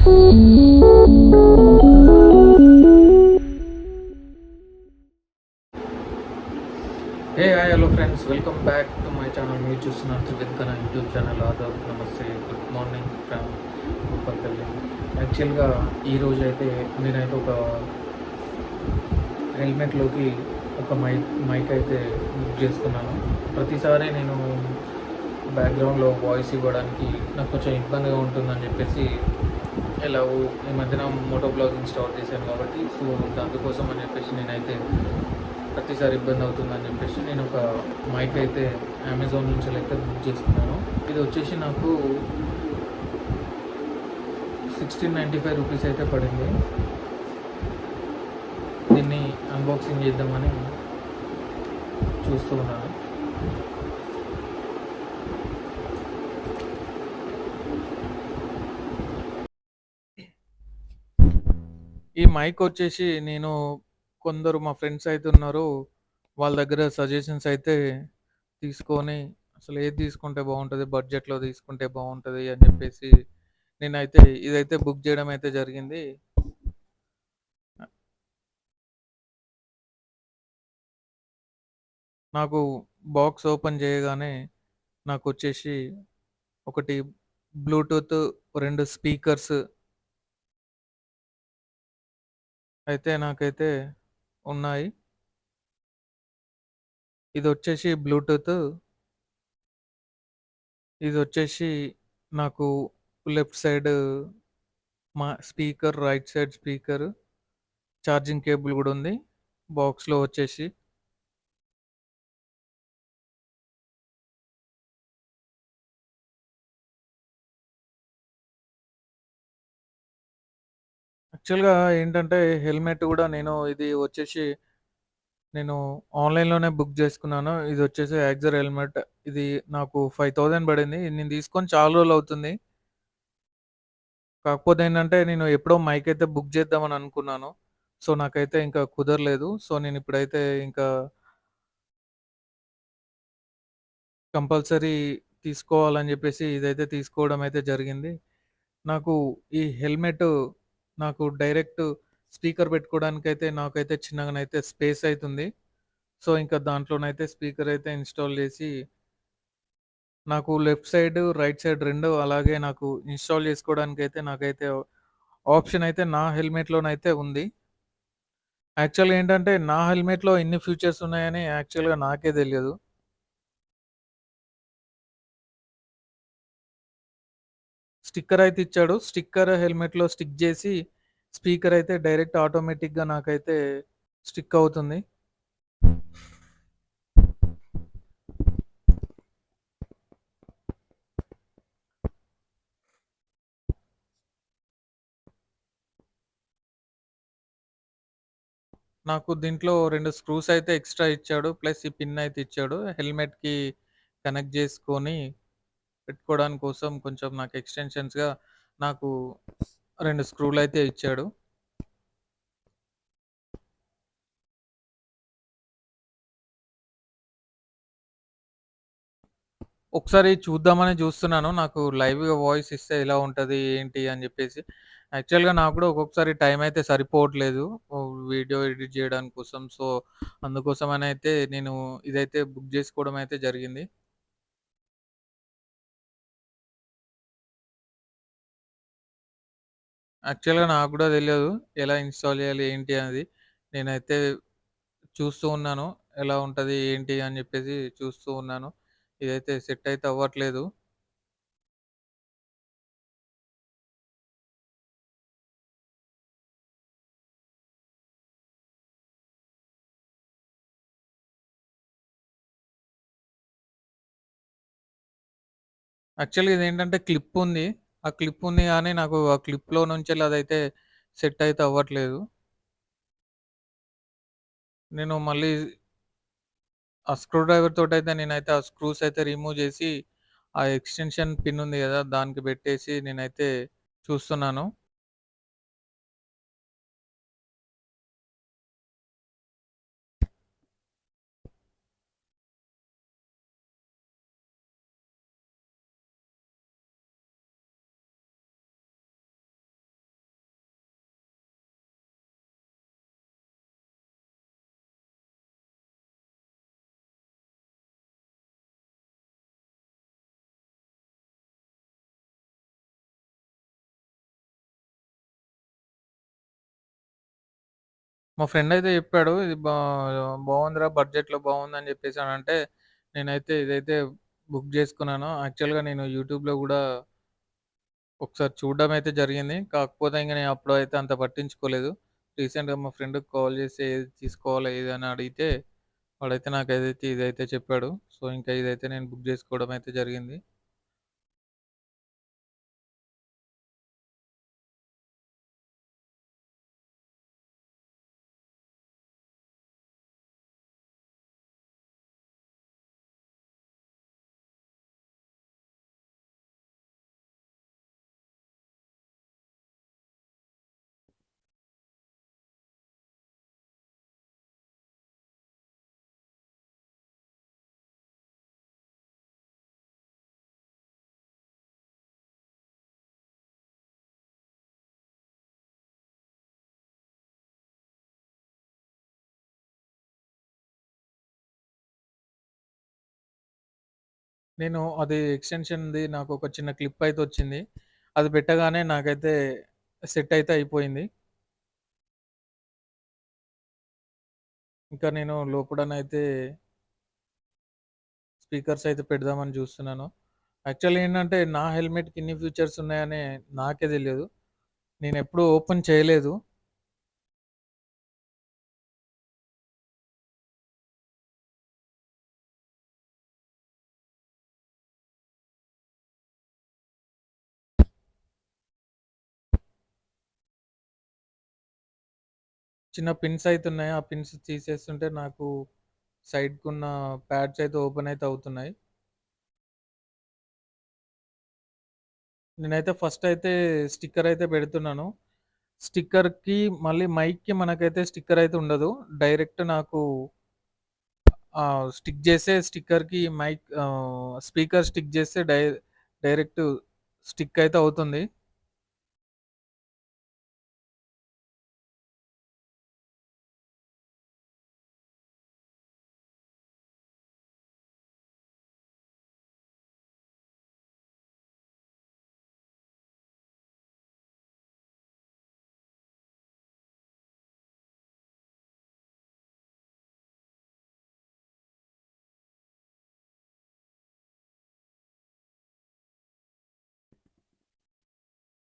Hey hi hello friends, welcome back to my channel. మీరు చూస్తున్నారు త్రివిత్ కన్నా యూట్యూబ్ ఛానల్. ఆదాబ్, నమస్తే, గుడ్ మార్నింగ్ ఫ్రమ్ ఉప్పర్పల్లి. యాక్చువల్గా ఈరోజు అయితే నేనైతే ఒక హెల్మెట్లోకి ఒక మైక్ అయితే బుక్ చేసుకున్నాను. ప్రతిసారి నేను బ్యాక్గ్రౌండ్లో వాయిస్ ఇవ్వడానికి నాకు కొంచెం ఇబ్బందిగా ఉంటుందని చెప్పేసి ఎలాగో ఈ మధ్యన మోటో బ్లాగింగ్ స్టార్ట్ చేశాను కాబట్టి సో దానికోసం అని చెప్పేసి నేనైతే ప్రతిసారి ఇబ్బంది అవుతుందని చెప్పేసి నేను ఒక మైక్ అయితే అమెజాన్ నుంచి అయితే బుక్ చేసుకున్నాను. ఇది వచ్చేసి నాకు 1695 రూపీస్ అయితే పడింది. దీన్ని అన్బాక్సింగ్ చేద్దామని చూస్తూ ఉన్నాను. ఈ మైక్ వచ్చేసి నేను కొందరు మా ఫ్రెండ్స్ అయితే ఉన్నారు, వాళ్ళ దగ్గర సజెషన్స్ అయితే తీసుకొని అసలు ఏది తీసుకుంటే బాగుంటుంది, బడ్జెట్లో తీసుకుంటే బాగుంటుంది అని చెప్పేసి నేనైతే ఇదైతే బుక్ చేయడం అయితే జరిగింది. నాకు బాక్స్ ఓపెన్ చేయగానే నాకు వచ్చేసి ఒకటి బ్లూటూత్, 2 స్పీకర్స్ అయితే నాకైతే ఉన్నాయి. ఇది వచ్చేసి బ్లూటూత్, ఇది వచ్చేసి నాకు లెఫ్ట్ సైడ్ మా speaker, right side speaker, charging cable కూడా ఉంది బాక్స్లో వచ్చేసి. యాక్చువల్గా ఏంటంటే హెల్మెట్ కూడా ఇది వచ్చేసి నేను ఆన్లైన్లోనే బుక్ చేసుకున్నాను. ఇది వచ్చేసి యాక్సర్ హెల్మెట్. ఇది నాకు 5000 పడింది. నేను తీసుకొని చాలా రోజులు అవుతుంది. కాకపోతే ఏంటంటే నేను ఎప్పుడో మైక్ అయితే బుక్ చేద్దామని అనుకున్నాను. సో నాకైతే ఇంకా కుదరలేదు. సో నేను ఇప్పుడైతే ఇంకా కంపల్సరీ తీసుకోవాలని చెప్పేసి ఇదైతే తీసుకోవడం అయితే జరిగింది. నాకు ఈ హెల్మెట్ నాకు డైరెక్ట్ స్పీకర్ పెట్టుకోవడానికైతే నాకైతే చిన్నగానైతే స్పేస్ అయితుంది. సో ఇంకా దాంట్లోనైతే స్పీకర్ అయితే ఇన్‌స్టాల్ చేసి నాకు లెఫ్ట్ సైడ్, రైట్ సైడ్ 2 అలాగే నాకు ఇన్‌స్టాల్ చేసుకోవడానికైతే నాకైతే ఆప్షన్ అయితే నా హెల్మెట్‌లోనైతే ఉంది. యాక్చువల్‌గా ఏంటంటే నా హెల్మెట్‌లో ఇన్ని ఫీచర్స్ ఉన్నాయని యాక్చువల్‌గా నాకే తెలియదు. స్టిక్కర్ అయితే ఇచ్చాడు. స్టిక్కర్ హెల్మెట్‌లో స్టిక్ చేసి స్పీకర్ అయితే డైరెక్ట్ ఆటోమేటిక్‌గా నాకైతే స్టిక్ అవుతుంది. నాకు దీంట్లో 2 స్క్రూస్ అయితే ఎక్స్‌ట్రా ఇచ్చాడు. ప్లస్ ఈ పిన్ అయితే ఇచ్చాడు. హెల్మెట్‌కి కనెక్ట్ చేసుకొని పెట్టుకోవడానికి కోసం కొంచెం నాకు ఎక్స్‌టెన్షన్స్‌గా నాకు 2 స్క్రూలయితే ఇచ్చాడు. ఒకసారి చూద్దామని చూస్తున్నాను. నాకు లైవ్‌గా వాయిస్ ఇస్తే ఎలా ఉంటది, ఏంటి అని జెప్పేసి. యాక్చువల్‌గా నాకు గూడా ఒక్కొక్కసారి టైం అయితే సరిపోవట్లేదు. వీడియో ఎడిట్ జేయడానికి కోసం. సో, అందుకోసమనైతే నేను ఇదైతే బుక్ జేసుకోవడం అయితే జరిగింది. యాక్చువల్‌గా నాకు గూడా తెలీదు. ఎలా ఇన్‌స్టాల్ జేయాలి, ఏంటి అనేది. నేనైతే చూస్తూ ఉన్నాను. ఎలా ఉంటది, ఏంటి అని జెప్పేసి చూస్తూ ఉన్నాను. ఇదైతే సెట్ అయితే అవ్వట్లేదు. యాక్చువల్‌గా ఇదేంటంటే క్లిప్ ఉంది. ఆ క్లిప్ ఉంది గానీ, నాకు ఆ క్లిప్‌లో నుంచెల్లి అదైతే సెట్ అయితే అవ్వట్లేదు. నేను మళ్ళీ ఆ స్క్రూ డ్రైవర్ తోటైతే నేనైతే ఆ స్క్రూస్ అయితే రిమూవ్ జేసి, ఆ ఎక్స్‌టెన్షన్ పిన్ ఉంది గదా! దానికి బెట్టేసి నేనైతే చూస్తున్నాను. మా ఫ్రెండయితే జెప్పాడు. ఇది బావుందిరా బడ్జెట్‌లో బావుందని జెప్పేసనంటే, నేనైతే ఇదైతే బుక్ జేసుకున్నాను. యాక్చువల్‌గా నేను యూట్యూబ్‌లో గూడా ఒకసారి చూడడం అయితే జరిగింది. కాకపోతే ఇంక నేను అప్పుడైతే అంత పట్టించుకోలేదు. రీసెంట్‌గా మా ఫ్రెండ్‌కి కాల్ జేసి ఏది తీసుకోవాలా ఏది అని అడిగితే, వాడైతే నాకైతే ఇదైతే చెప్పాడు. సో, ఇంకా ఇదైతే నేను బుక్ జేసుకోవడం అయితే జరిగింది. నేను అది ఎక్స్‌టెన్షన్‌ది నాకొక చిన్న క్లిప్ అయితే వచ్చింది. అది పెట్టగానే నాకైతే సెట్ అయితే అయిపోయింది. ఇంకా నేను లోపలనైతే స్పీకర్స్ అయితే పెడదామని జూస్తున్నాను. యాక్చువల్లీ ఏంటంటే, నా హెల్మెట్‌కి ఇన్ని ఫీచర్స్ ఉన్నాయని నాకే తెలీదు. నేనెప్పుడూ ఓపెన్ చేయలేదు. చిన్న పిన్స్ అయితే ఉన్నాయి. ఆ పిన్స్ తీసేస్తుంటే నాకు సైడ్‌కున్న ప్యాడ్స్ అయితే ఓపెన్ అయితే అవుతున్నాయి. నేనైతే ఫస్ట్ అయితే స్టిక్కర్ అయితే పెడుతున్నాను. స్టిక్కర్‌కి మళ్ళీ మైక్‌కి మనకైతే స్టిక్కర్ అయితే ఉండదు. డైరెక్ట్ నాకు స్టిక్ జేసే స్టిక్కర్‌కి స్పీకర్ స్టిక్ జేస్తే డైరెక్ట్ స్టిక్ అయితే అవుతుంది.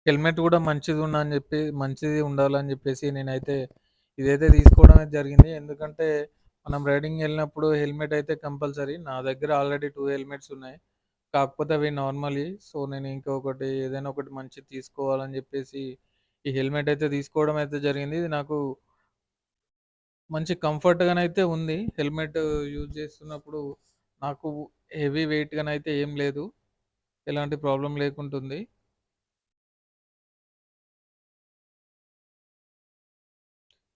హెల్మెట్ గూడా మంచిది ఉండాలని జెప్పేసి నేనైతే ఇదైతే తీసుకోవడం అయితే జరిగింది. ఎందుకంటే మనం రైడింగ్‌కెళ్ళినప్పుడు హెల్మెట్ అయితే కంపల్సరీ. నా దగ్గర ఆల్రెడీ 2 హెల్మెట్స్ ఉన్నాయి. కాకపోతే అవి నార్మల్‌యి. సో, నేను ఇంకొకటి ఏదైనా ఒకటి మంచిది తీసుకోవాలని జెప్పేసి ఈ హెల్మెట్ అయితే తీసుకోవడం అయితే జరిగింది. ఇది నాకు మంచి కంఫర్ట్‌గానైతే ఉంది. హెల్మెట్ యూజ్ చేస్తున్నప్పుడు నాకు హెవీ వెయిట్‌గానైతే ఏం లేదు. ఎలాంటి ప్రాబ్లమ్ లేకుంటుంది.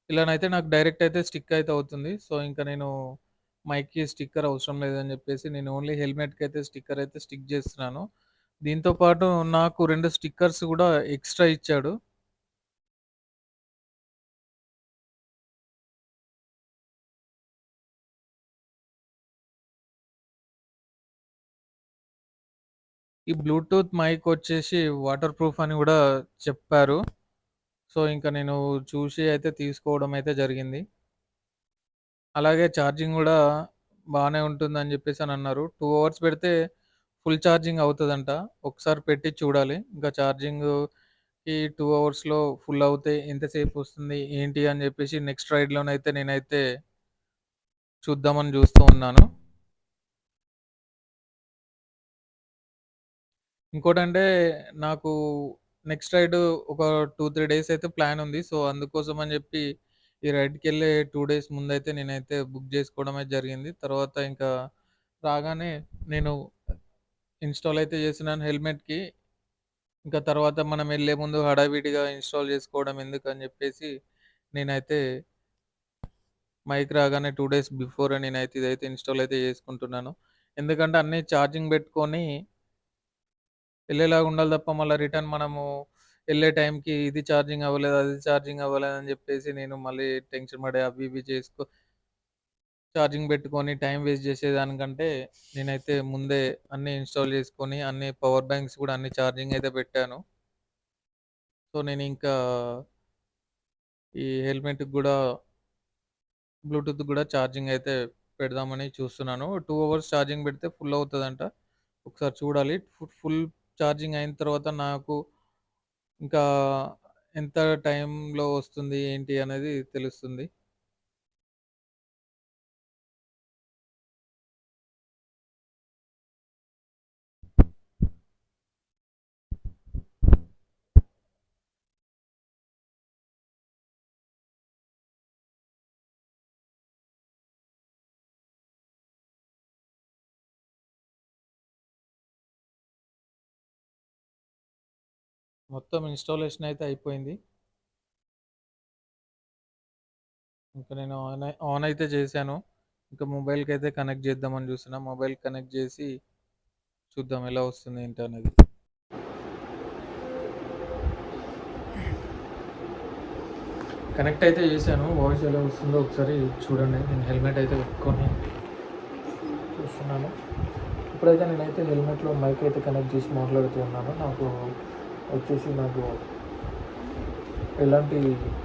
ఇలానైతే నాకు డైరెక్ట్ అయితే స్టిక్ అయితే అవుతుంది. సో, ఇంక నేను మైక్‌కి స్టిక్కర్ అవసరం లేదని జెప్పేసి నేను ఓన్లీ హెల్మెట్‌కైతే స్టిక్కర్ అయితే స్టిక్ జేస్తున్నాను. దీంతో పాటు నాకు 2 స్టిక్కర్స్ గూడా ఎక్స్‌ట్రా ఇచ్చాడు. ఈ బ్లూటూత్ మైక్ వచ్చేసి వాటర్ ప్రూఫ్ అని గూడా చెప్పారు. సో, ఇంక నేను చూసి అయితే తీసుకోవడం అయితే జరిగింది. అలాగే ఛార్జింగ్ గూడా బానే ఉంటుందని జెప్పేసనన్నారు. 2 అవర్స్ పెడితే ఫుల్ ఛార్జింగ్ అవుతదంట. ఒకసారి పెట్టి చూడాలి. ఇంకా ఛార్జింగు ఈ 2 అవర్స్‌లో ఫుల్ అవుతే ఎంతసేపొస్తుంది, ఏంటి అని జెప్పేసి నెక్స్ట్ రైడ్‌లోనైతే నేనైతే చూద్దామని జూస్తూ ఉన్నాను. ఇంకోటంటే నాకు నెక్స్ట్ రైడ్ ఒక 2, 3 డేస్ అయితే ప్లాన్ ఉంది. సో, అందుకోసం అని జెప్పి ఈ రైడ్‌కెళ్ళే 2 డేస్ ముందైతే నేనైతే బుక్ జేసుకోవడం అయితే జరిగింది. తర్వాత ఇంకా రాగానే నేను ఇన్‌స్టాల్ అయితే చేస్తున్నాను హెల్మెట్‌కి. ఇంకా తర్వాత మనం ఎళ్ళే ముందు హడావిడిగా ఇన్‌స్టాల్ జేసుకోవడం ఎందుకని జెప్పేసి నేనైతే మైక్ రాగానే 2 డేస్ బిఫోరే నేనైతే ఇదైతే ఇన్‌స్టాల్ అయితే చేసుకుంటున్నాను. ఎందుకంటే అన్నీ ఛార్జింగ్ బెట్టుకొని ఎళ్ళేలాగా ఉండాలి తప్ప మళ్ళా రిటర్న్ మనము ఎళ్ళే టైంకి ఇది ఛార్జింగ్ అవ్వలేదు, అది ఛార్జింగ్ అవ్వలేదని జెప్పేసి నేను మళ్ళీ టెన్షన్ పడి అవి ఇవి ఛార్జింగ్ బెట్టుకొని టైం వేస్ట్ జేసేదానికంటే నేనైతే ముందే అన్నీ ఇన్‌స్టాల్ జేసుకొని అన్ని పవర్ బ్యాంక్స్ గూడా అన్ని ఛార్జింగ్ అయితే పెట్టాను. సో, నేనింకా ఈ హెల్మెట్‌కి గూడా బ్లూటూత్ గూడా ఛార్జింగ్ అయితే పెడదామని చూస్తున్నాను. 2 అవర్స్ ఛార్జింగ్ పెడితే ఫుల్ అవుతదంట. ఒకసారి చూడాలి. ఫుల్ ఛార్జింగ్ అయిన తర్వాత నాకు ఇంకా ఎంత టైంలో వస్తుంది ఏంటి అనేది తెలుస్తుంది. మొత్తం ఇన్‌స్టాలేషన్ అయితే అయిపోయింది. ఇంకా నేను ఆన్ అయితే చేశాను. ఇంకా మొబైల్‌కైతే కనెక్ట్ చేద్దామని చూస్తున్నా. మొబైల్ కనెక్ట్ చేసి చూద్దాం ఎలా వస్తుంది ఏంటి అనేది. కనెక్ట్ అయితే చేశాను. వాయిస్ ఎలా వస్తుందో ఒకసారి చూడండి. నేను హెల్మెట్ అయితే పెట్టుకొని చూస్తున్నాను. ఇప్పుడైతే నేనైతే హెల్మెట్‌లో మైక్ అయితే కనెక్ట్ చేసి మాట్లాడుతూ ఉన్నాను. నాకు ఎలాంటి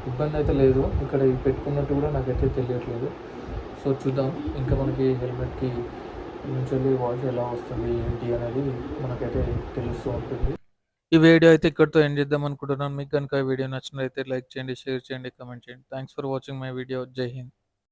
ఇబ్బంది అయితే లేదు. ఇక్కడ ఇది పెట్టుకున్నట్టు కూడా నాకైతే తెలియట్లేదు. సో చూద్దాం. ఇంకా మనకి హెల్మెట్‌కి నుంచెల్లి వాయిస్ ఎలా వస్తుంది ఏంటి అనేది మనకైతే తెలుస్తూ ఉంటుంది. ఈ వీడియో అయితే ఇక్కడితో ఎండ్ చేద్దాం అనుకుంటున్నాను. మీకు గనుక ఈ వీడియో నచ్చినట్లయితే లైక్ చేయండి, షేర్ చేయండి, కామెంట్ చేయండి. Thanks for watching my video. జై హింద్.